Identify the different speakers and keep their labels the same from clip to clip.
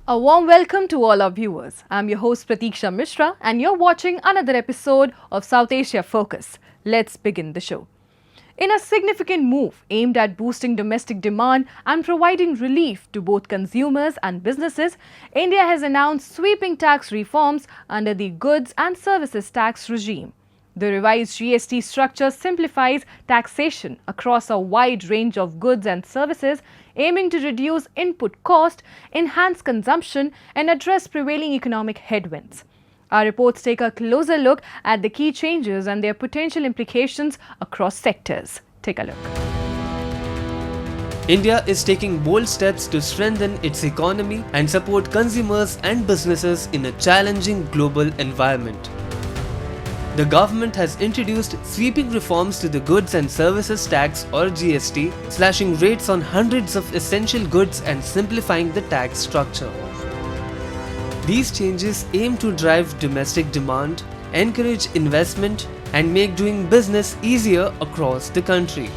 Speaker 1: A warm welcome to all our viewers. I'm your host Pratiksha Mishra and you're watching another episode of South Asia Focus. Let's begin the show. In a significant move aimed at boosting domestic demand and providing relief to both consumers and businesses, India has announced sweeping tax reforms under the goods and services tax regime. The revised GST structure simplifies taxation across a wide range of goods and services, aiming to reduce input cost, enhance consumption, and address prevailing economic headwinds. Our reports take a closer look at the key changes and their potential implications across sectors. Take a look.
Speaker 2: India is taking bold steps to strengthen its economy and support consumers and businesses in a challenging global environment. The government has introduced sweeping reforms to the goods and services tax or GST, slashing rates on hundreds of essential goods and simplifying the tax structure. These changes aim to drive domestic demand, encourage investment, and make doing business easier across the country.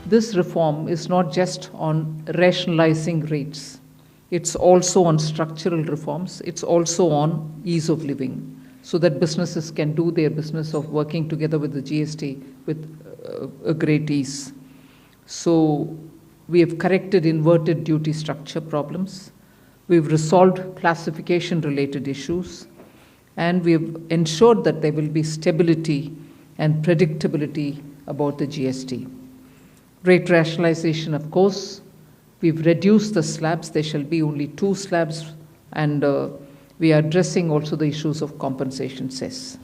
Speaker 3: This reform is not just on rationalizing rates. It's also on structural reforms. It's also on ease of living, so that businesses can do their business of working together with the GST with a great ease. So we have corrected inverted duty structure problems. We've resolved classification related issues. And we've ensured that there will be stability and predictability about the GST. Rate rationalization, of course. We've reduced the slabs. There shall be only 2 slabs, and we are addressing also the issues of compensation cess.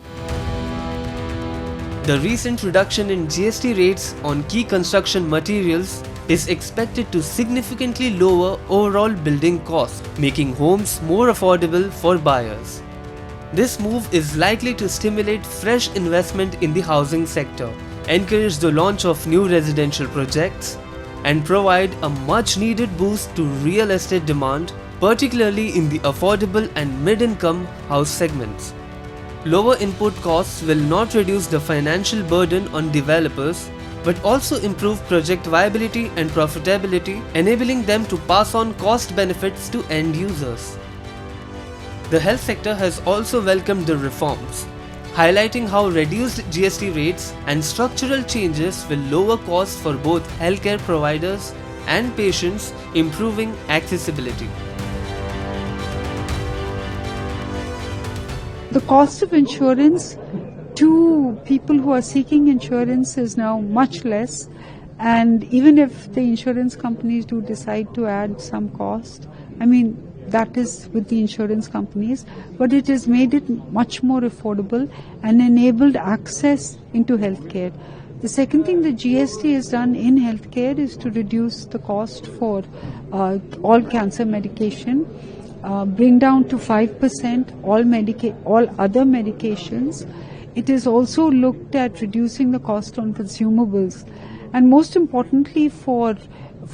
Speaker 2: The recent reduction in GST rates on key construction materials is expected to significantly lower overall building costs, making homes more affordable for buyers. This move is likely to stimulate fresh investment in the housing sector, encourage the launch of new residential projects, and provide a much-needed boost to real estate demand, particularly in the affordable and mid-income house segments. Lower input costs will not reduce the financial burden on developers, but also improve project viability and profitability, enabling them to pass on cost benefits to end users. The health sector has also welcomed the reforms, highlighting how reduced GST rates and structural changes will lower costs for both healthcare providers and patients, improving accessibility.
Speaker 4: The cost of insurance to people who are seeking insurance is now much less, and even if the insurance companies do decide to add some cost, that is with the insurance companies, but it has made it much more affordable and enabled access into healthcare. The second thing the GST has done in healthcare is to reduce the cost for all cancer medication, bring down to 5% all other medications. It has also looked at reducing the cost on consumables, and most importantly for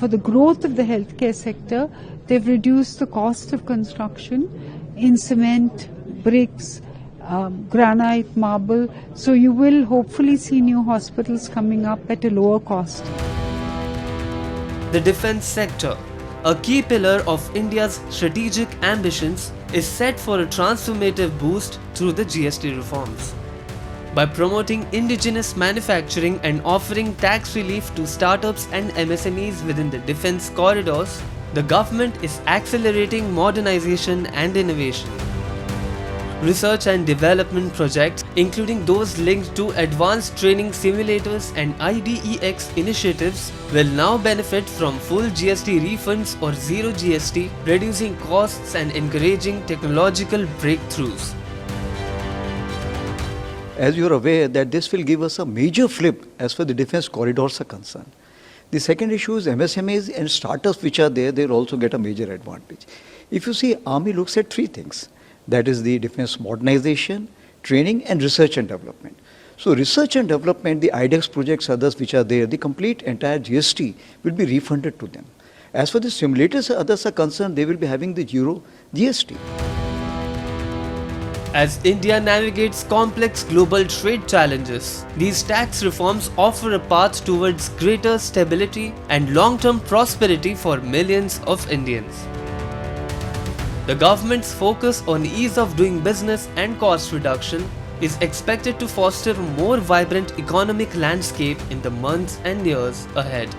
Speaker 4: the growth of the healthcare sector, they've reduced the cost of construction in cement, bricks, granite, marble. So you will hopefully see new hospitals coming up at a lower cost.
Speaker 2: The defense sector, a key pillar of India's strategic ambitions, is set for a transformative boost through the GST reforms. By promoting indigenous manufacturing and offering tax relief to startups and MSMEs within the defense corridors, the government is accelerating modernization and innovation. Research and development projects, including those linked to advanced training simulators and IDEX initiatives, will now benefit from full GST refunds or zero GST, reducing costs and encouraging technological breakthroughs.
Speaker 5: As you are aware that this will give us a major flip as far as the defense corridors are concerned. The second issue is MSMEs and startups which are there, they'll also get a major advantage. If you see, Army looks at 3 things. That is the defense modernization, training and research and development. So research and development, the IDEX projects, others which are there, the complete entire GST will be refunded to them. As for the simulators others are concerned, they will be having the zero GST.
Speaker 2: As India navigates complex global trade challenges, these tax reforms offer a path towards greater stability and long-term prosperity for millions of Indians. The government's focus on ease of doing business and cost reduction is expected to foster a more vibrant economic landscape in the months and years ahead.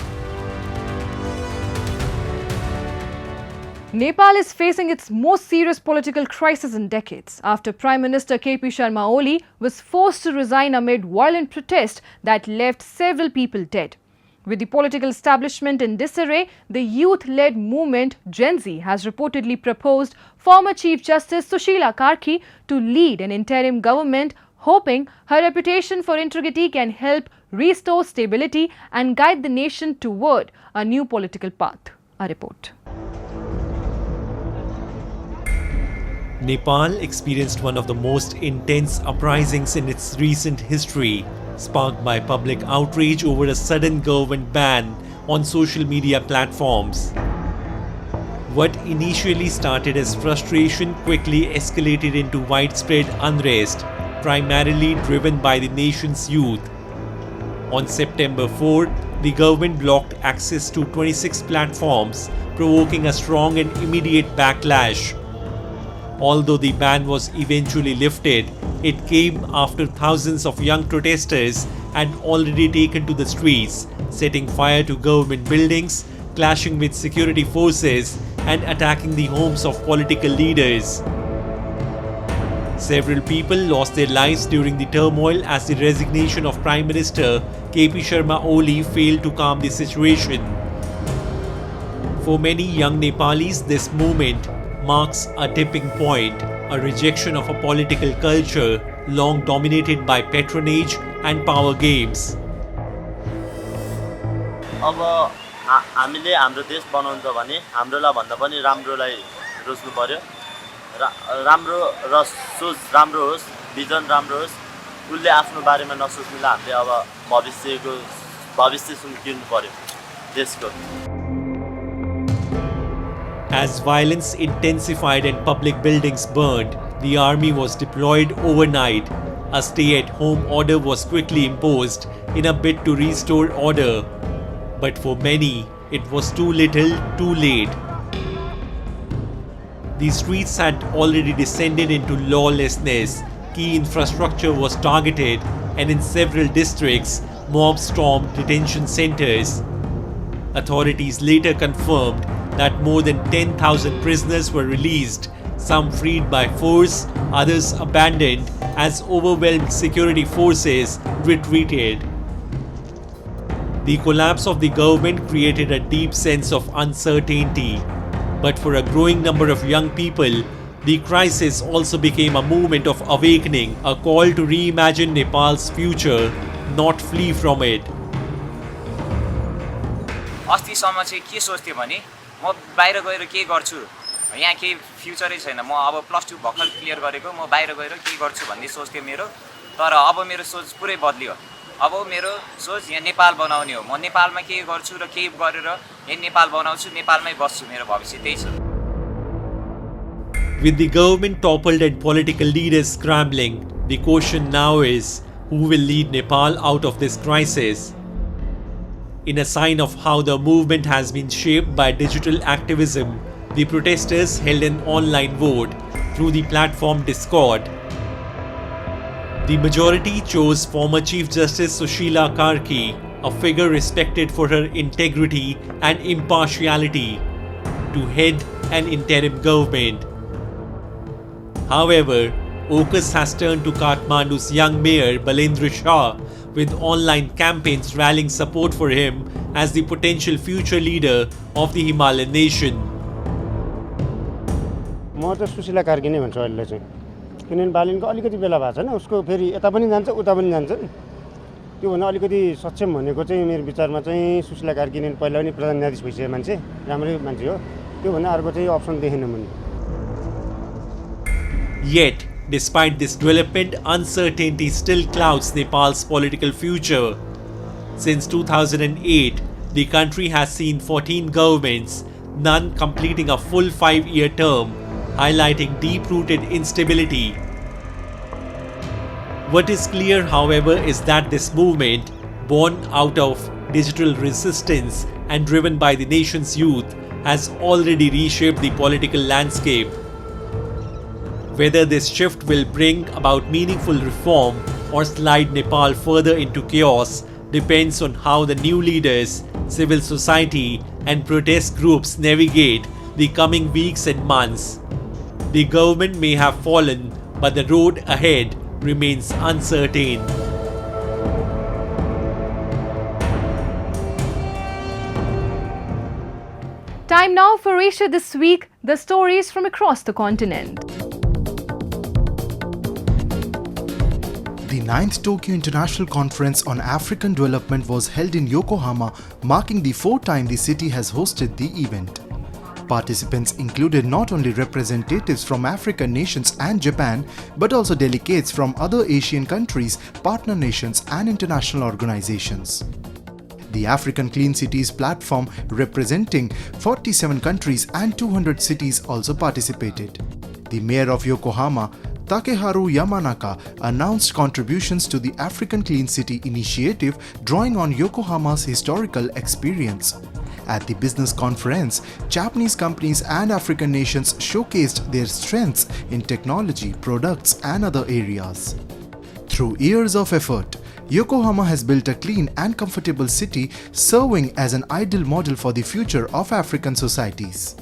Speaker 1: Nepal is facing its most serious political crisis in decades after Prime Minister KP Sharma Oli was forced to resign amid violent protest that left several people dead. With the political establishment in disarray, the youth-led movement Gen Z has reportedly proposed former Chief Justice Sushila Karki to lead an interim government, hoping her reputation for integrity can help restore stability and guide the nation toward a new political path. A report.
Speaker 6: Nepal experienced one of the most intense uprisings in its recent history, sparked by public outrage over a sudden government ban on social media platforms. What initially started as frustration quickly escalated into widespread unrest, primarily driven by the nation's youth. On September 4th, the government blocked access to 26 platforms, provoking a strong and immediate backlash. Although the ban was eventually lifted, it came after thousands of young protesters had already taken to the streets, setting fire to government buildings, clashing with security forces, and attacking the homes of political leaders. Several people lost their lives during the turmoil as the resignation of Prime Minister KP Sharma Oli failed to calm the situation. For many young Nepalis, this movement marks a tipping point, a rejection of a political culture long dominated by patronage and power games.
Speaker 7: अब हामीले हाम्रो देश बनाउँछ भने हाम्रोलाई भन्दा पनि राम्रोलाई रोज्नु पर्यो राम्रो र सोच राम्रो होस् भिजन राम्रो होस् उले आफ्नो बारेमा नसोच्नुलाई हामीले अब भविष्य सुनिनु पर्यो देशको.
Speaker 6: As violence intensified and public buildings burned, the army was deployed overnight. A stay-at-home order was quickly imposed in a bid to restore order. But for many, it was too little, too late. The streets had already descended into lawlessness. Key infrastructure was targeted, and in several districts, mobs stormed detention centers. Authorities later confirmed that more than 10,000 prisoners were released, some freed by force, others abandoned as overwhelmed security forces retreated. The collapse of the government created a deep sense of uncertainty. But for a growing number of young people, the crisis also became a movement of awakening, a call to reimagine Nepal's future, not flee from it.
Speaker 8: अस्तिसम्म चाहिँ के सोच्थेँ भने म बाहिर गएर के गर्छु यहाँ केही फ्युचरै छैन म अब +2 भर्खर क्लियर गरेको म बाहिर गएर के गर्छु भन्ने सोच्थेँ मेरो तर अब मेरो सोच पुरै बदलियो अब मेरो सोच यहाँ नेपाल बनाउने हो म नेपालमा के गर्छु र के गरेर यहाँ नेपाल बनाउँछु नेपालमै बस्छु मेरो भविष्य त्यही छ.
Speaker 6: With the government toppled and political leaders scrambling, the question now is who will lead Nepal out of this crisis? In a sign of how the movement has been shaped by digital activism, the protesters held an online vote through the platform Discord. The majority chose former Chief Justice Sushila Karki, a figure respected for her integrity and impartiality, to head an interim government. However, focus has turned to Kathmandu's young mayor Balendra Shah, with online campaigns rallying support for him as the potential future leader of the Himalayan nation.
Speaker 9: म त सुशीला कार्की नै भन्छु अहिले चाहिँ किनभने बालिनको अलिकति बेला भएको छैन उसको फेरि यता पनि जान्छ उता पनि जान्छ त्यो भन्दा अलिकति सक्षम भनेको चाहिँ मेरो विचारमा चाहिँ सुशीला कार्की नै पहिला पनि प्रधान न्यायाधीश भइसकेको मान्छे राम्रै मान्छे हो त्यो भन्दा अर्को चाहिँ अप्सन देखेन मैले.
Speaker 6: Yet, despite this development, uncertainty still clouds Nepal's political future. Since 2008, the country has seen 14 governments, none completing a full 5-year term, highlighting deep-rooted instability. What is clear, however, is that this movement, born out of digital resistance and driven by the nation's youth, has already reshaped the political landscape. Whether this shift will bring about meaningful reform or slide Nepal further into chaos depends on how the new leaders, civil society, and protest groups navigate the coming weeks and months. The government may have fallen, but the road ahead remains uncertain.
Speaker 1: Time now for Asia This Week, the stories from across the continent.
Speaker 10: The 9th Tokyo International Conference on African Development was held in Yokohama, marking the 4th time the city has hosted the event. Participants included not only representatives from African nations and Japan, but also delegates from other Asian countries, partner nations, and international organizations. The African Clean Cities platform, representing 47 countries and 200 cities, also participated. The mayor of Yokohama, Takeharu Yamanaka, announced contributions to the African Clean City initiative, drawing on Yokohama's historical experience. At the business conference, Japanese companies and African nations showcased their strengths in technology, products, and other areas. Through years of effort, Yokohama has built a clean and comfortable city, serving as an ideal model for the future of African societies.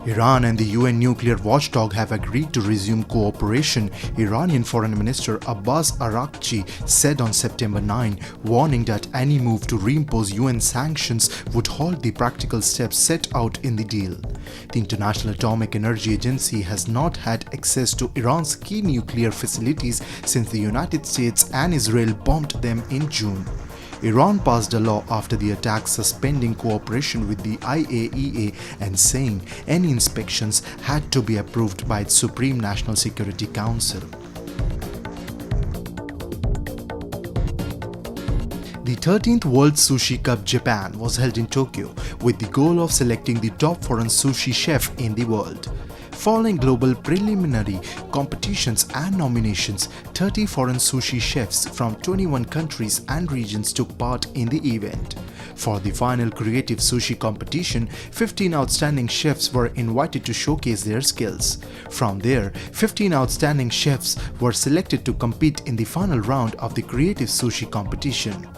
Speaker 10: Iran and the UN nuclear watchdog have agreed to resume cooperation, Iranian Foreign Minister Abbas Araghchi said on September 9, warning that any move to reimpose UN sanctions would halt the practical steps set out in the deal. The International Atomic Energy Agency has not had access to Iran's key nuclear facilities since the United States and Israel bombed them in June. Iran passed a law after the attack suspending cooperation with the IAEA and saying any inspections had to be approved by its Supreme National Security Council. The 13th World Sushi Cup Japan was held in Tokyo with the goal of selecting the top foreign sushi chef in the world. Following global preliminary competitions and nominations, 30 foreign sushi chefs from 21 countries and regions took part in the event. For the final creative sushi competition, 15 outstanding chefs were invited to showcase their skills. From there, 15 outstanding chefs were selected to compete in the final round of the creative sushi competition.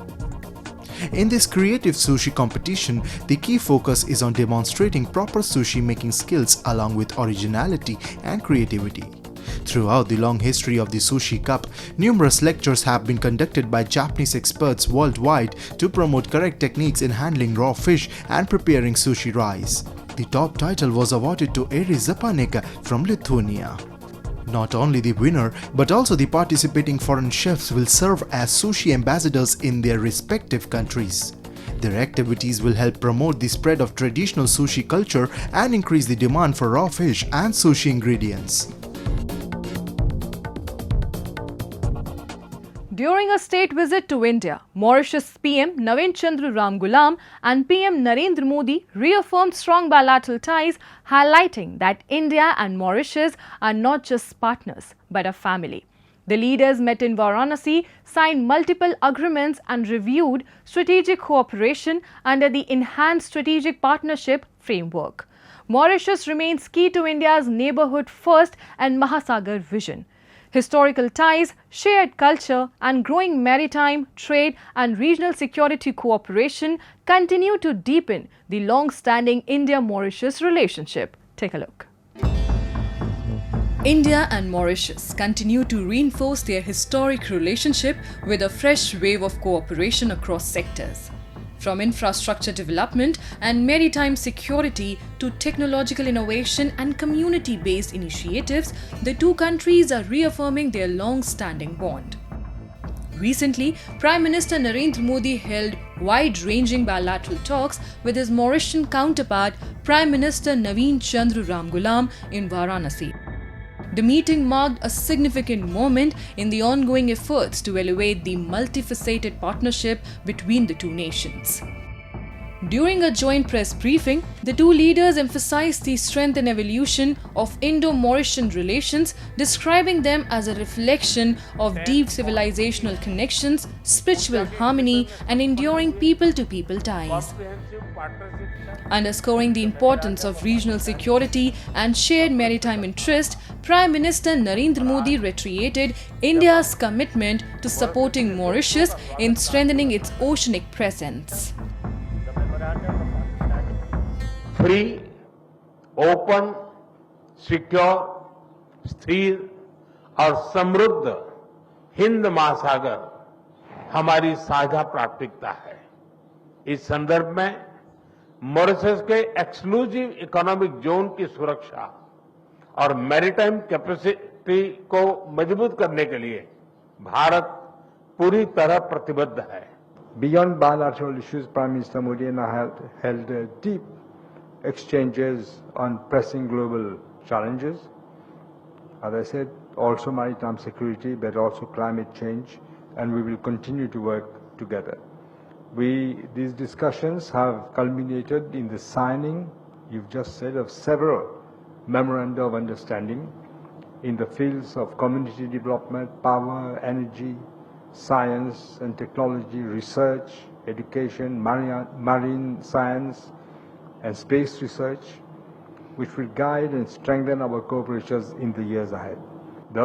Speaker 10: In this creative sushi competition, the key focus is on demonstrating proper sushi making skills along with originality and creativity. Throughout the long history of the Sushi Cup, numerous lectures have been conducted by Japanese experts worldwide to promote correct techniques in handling raw fish and preparing sushi rice. The top title was awarded to Eri Zapaneka from Lithuania. Not only the winner, but also the participating foreign chefs will serve as sushi ambassadors in their respective countries. Their activities will help promote the spread of traditional sushi culture and increase the demand for raw fish and sushi ingredients.
Speaker 1: During a state visit to India, Mauritius PM Navin Chandra Ramgoolam and PM Narendra Modi reaffirmed strong bilateral ties, highlighting that India and Mauritius are not just partners, but a family. The leaders met in Varanasi, signed multiple agreements and reviewed strategic cooperation under the Enhanced Strategic Partnership Framework. Mauritius remains key to India's neighbourhood first and Mahasagar vision. Historical ties, shared culture, and growing maritime, trade, and regional security cooperation continue to deepen the long-standing India-Mauritius relationship. Take a look. India and Mauritius continue to reinforce their historic relationship with a fresh wave of cooperation across sectors. From infrastructure development and maritime security to technological innovation and community-based initiatives, the two countries are reaffirming their long-standing bond. Recently, Prime Minister Narendra Modi held wide-ranging bilateral talks with his Mauritian counterpart, Prime Minister Navin Chandra Ramgoolam, in Varanasi. The meeting marked a significant moment in the ongoing efforts to elevate the multifaceted partnership between the two nations. During a joint press briefing, the two leaders emphasized the strength and evolution of Indo-Mauritian relations, describing them as a reflection of deep civilizational connections, spiritual harmony, and enduring people-to-people ties. Underscoring the importance of regional security and shared maritime interest, Prime Minister Narendra Modi reiterated India's commitment to supporting Mauritius in strengthening its oceanic presence.
Speaker 11: Free, open, secure, स्थिर और समृद्ध हिंद महासागर हमारी साझा प्राथमिकता है। इस संदर्भ में मॉरिशस के एक्सक्लूसिव इकोनॉमिक जोन की सुरक्षा और मैरीटाइम कैपेसिटी को मजबूत करने के लिए भारत पूरी तरह प्रतिबद्ध है।
Speaker 12: Beyond bilateral issues, Prime Minister Modi and I held deep exchanges on pressing global challenges. As I said, also maritime security, but also climate change, and we will continue to work together. These discussions have culminated in the signing, you've just said, of several memoranda of understanding in the fields of community development, power, energy, science and technology, research, education, marine science and space research, which will guide and strengthen our cooperations in the years ahead. The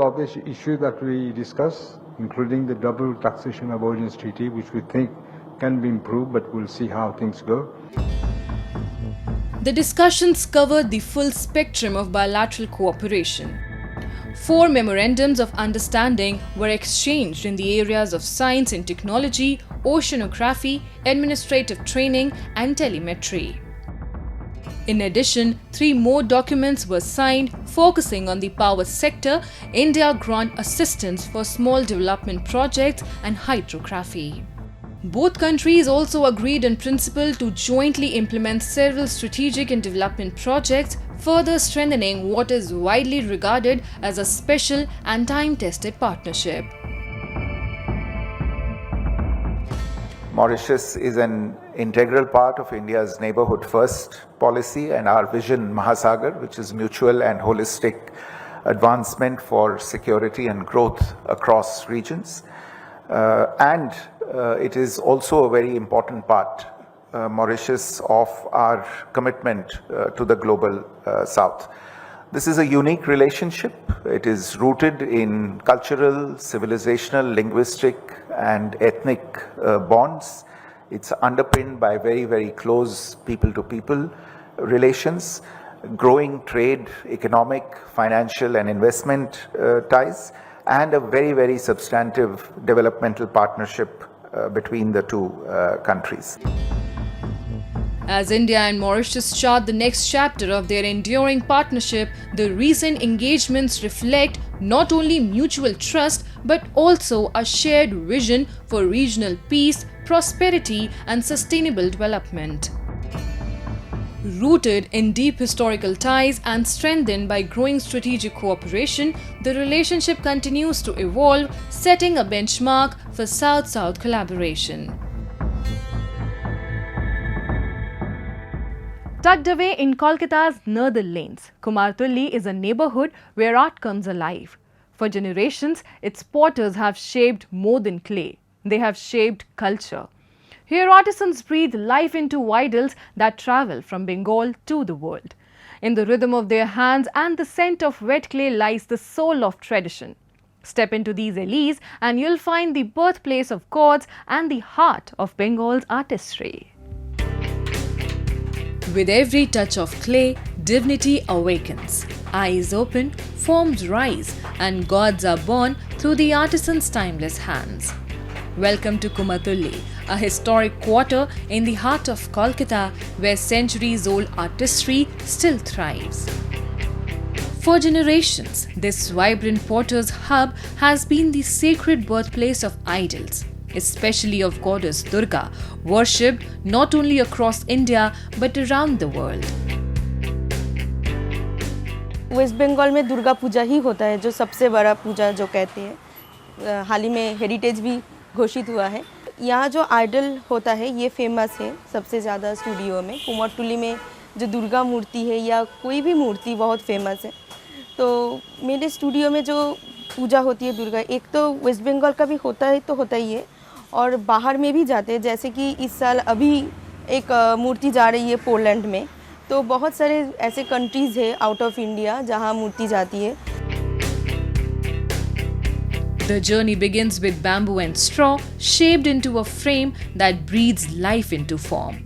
Speaker 12: obvious issues that we discuss, including the double taxation avoidance treaty, which we think can be improved, but we'll see how things go.
Speaker 1: The discussions covered the full spectrum of bilateral cooperation. 4 memorandums of understanding were exchanged in the areas of science and technology, oceanography, administrative training, and telemetry. In addition, 3 more documents were signed focusing on the power sector, India grant assistance for small development projects, and hydrography. Both countries also agreed in principle to jointly implement several strategic and development projects, further strengthening what is widely regarded as a special and time-tested partnership.
Speaker 13: Mauritius is an integral part of India's neighborhood first policy and our vision Mahasagar, which is mutual and holistic advancement for security and growth across regions. It is also a very important part, Mauritius, of our commitment to the global south. This is a unique relationship. It is rooted in cultural, civilizational, linguistic and ethnic bonds. It's underpinned by very, very close people-to-people relations, growing trade, economic, financial and investment ties, and a very, very substantive developmental partnership between the two countries.
Speaker 1: As India and Mauritius chart the next chapter of their enduring partnership, the recent engagements reflect not only mutual trust but also a shared vision for regional peace, prosperity, and sustainable development. Rooted in deep historical ties and strengthened by growing strategic cooperation, the relationship continues to evolve, setting a benchmark for South-South collaboration. Tucked away in Kolkata's northern lanes, Kumartulli is a neighborhood where art comes alive. For generations, its potters have shaped more than clay. They have shaped culture. Here, artisans breathe life into idols that travel from Bengal to the world. In the rhythm of their hands and the scent of wet clay lies the soul of tradition. Step into these alleys and you'll find the birthplace of chords and the heart of Bengal's artistry. With every touch of clay, divinity awakens. Eyes open, forms rise, and gods are born through the artisan's timeless hands. Welcome to Kumartulli, a historic quarter in the heart of Kolkata where centuries-old artistry still thrives. For generations, this vibrant potter's hub has been the sacred birthplace of idols, especially of goddess Durga, worshipped not only across India but around the world.
Speaker 14: West Bengal में दुर्गा पूजा ही होता है जो सबसे बड़ा पूजा जो कहते हैं। हाल ही में हेरिटेज भी घोषित हुआ है। यहाँ जो आइडल होता है ये फेमस है सबसे ज़्यादा स्टूडियो में। कुमारटुली में जो दुर्गा मूर्ति है या कोई भी मूर्ति बहुत फेमस है। तो मेरे स्टूडियो में जो पूजा होती है दुर्गा, एक तो वेस्ट बंगाल का भी होता है तो होता ही है, और बाहर में भी जाते हैं। जैसे कि इस साल अभी एक मूर्ति जा रही है पोलैंड में। तो बहुत सारे ऐसे कंट्रीज़ है आउट ऑफ इंडिया जहाँ मूर्ति जाती है।
Speaker 1: The journey begins with bamboo and straw shaped into a frame that breathes life into form.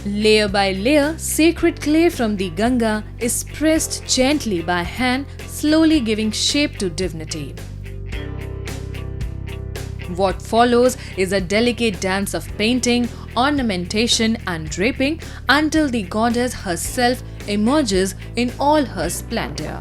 Speaker 1: Layer by layer, sacred clay from the Ganga is pressed gently by hand, slowly giving shape to divinity. What follows is a delicate dance of painting, ornamentation and draping until the goddess herself emerges in all her splendor.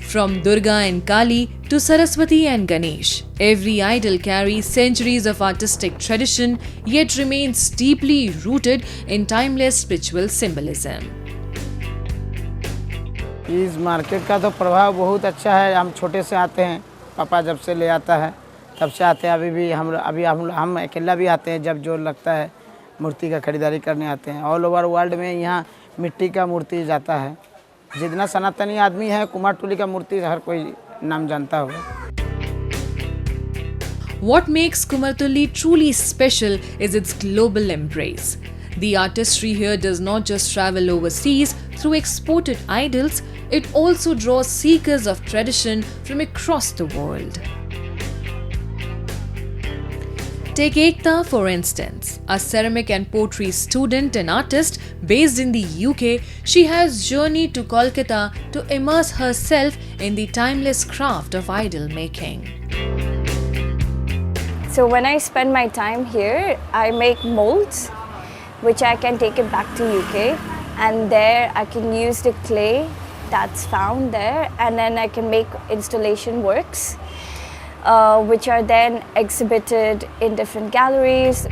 Speaker 1: From Durga and Kali to Saraswati and Ganesh, every idol carries centuries of artistic tradition yet remains deeply rooted in timeless spiritual symbolism.
Speaker 15: इस market का तो प्रभाव बहुत अच्छा है। हम छोटे से आते हैं, पापा जब से ले आता है तब से आते हैं। अभी हम अकेला भी आते हैं जब जो लगता है मूर्ति का खरीदारी करने आते हैं। ऑल ओवर वर्ल्ड में यहाँ मिट्टी का मूर्ति जाता है। जितना सनातनी आदमी है कुमारटुली का मूर्ति हर कोई नाम जानता होगा।
Speaker 1: What makes Kumartuli truly special is its global embrace. The artistry here does not just travel overseas through exported idols, it also draws seekers of tradition from across the world. Take Ekta for instance, a ceramic and pottery student and artist based in the UK. She has journeyed to Kolkata to immerse herself in the timeless craft of idol making.
Speaker 16: So when I spend my time here, I make molds, which I can take it back to UK, and there I can use the clay that's found there, and then I can make installation works, which are then exhibited in different galleries.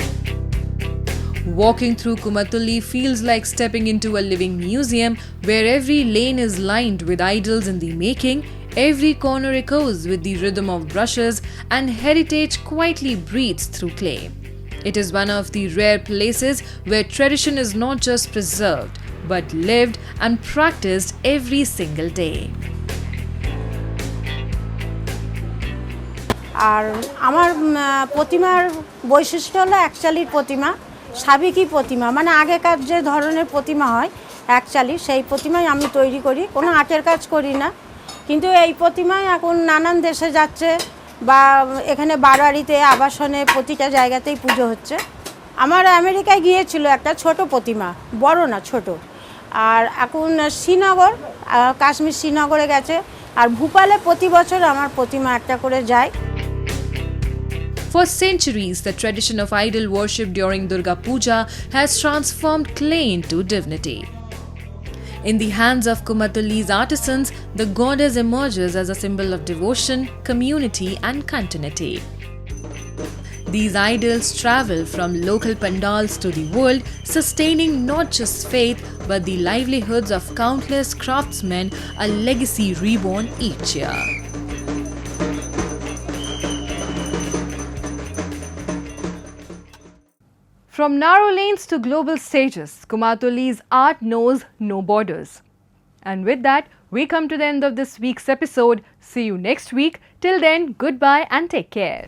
Speaker 1: Walking through Kumartuli feels like stepping into a living museum where every lane is lined with idols in the making, every corner echoes with the rhythm of brushes, and heritage quietly breathes through clay. It is one of the rare places where tradition is not just preserved but lived and practiced every single day.
Speaker 17: আর আমার প্রতিমার বৈশিষ্ট্য হলো actually প্রতিমা সাবেকি প্রতিমা, মানে আগেকার যে ধরনের প্রতিমা হয় actually সেই প্রতিমাই আমি তৈরি করি, কোনো আর্টের কাজ করি না। কিন্তু এই প্রতিমা এখন নানান দেশে যাচ্ছে বা এখানে বাড়াড়িতে আবাসনে প্রতিটা জায়গাতেই পুজো হচ্ছে। আমার আমেরিকায় গিয়েছিল একটা ছোট প্রতিমা, বড় না ছোট, আর এখন শ্রীনগর কাশ্মীর শ্রীনগরে গেছে, আর ভূপালে প্রতি বছর আমার প্রতিমা একটা করে যায়।
Speaker 1: For centuries, the tradition of idol worship during Durga Puja has transformed clay into divinity. In the hands of Kumartuli's artisans, the goddess emerges as a symbol of devotion, community, and continuity. These idols travel from local pandals to the world, sustaining not just faith but the livelihoods of countless craftsmen, a legacy reborn each year. From narrow lanes to global stages, Kumartuli's art knows no borders. And with that, we come to the end of this week's episode. See you next week. Till then, goodbye and take care.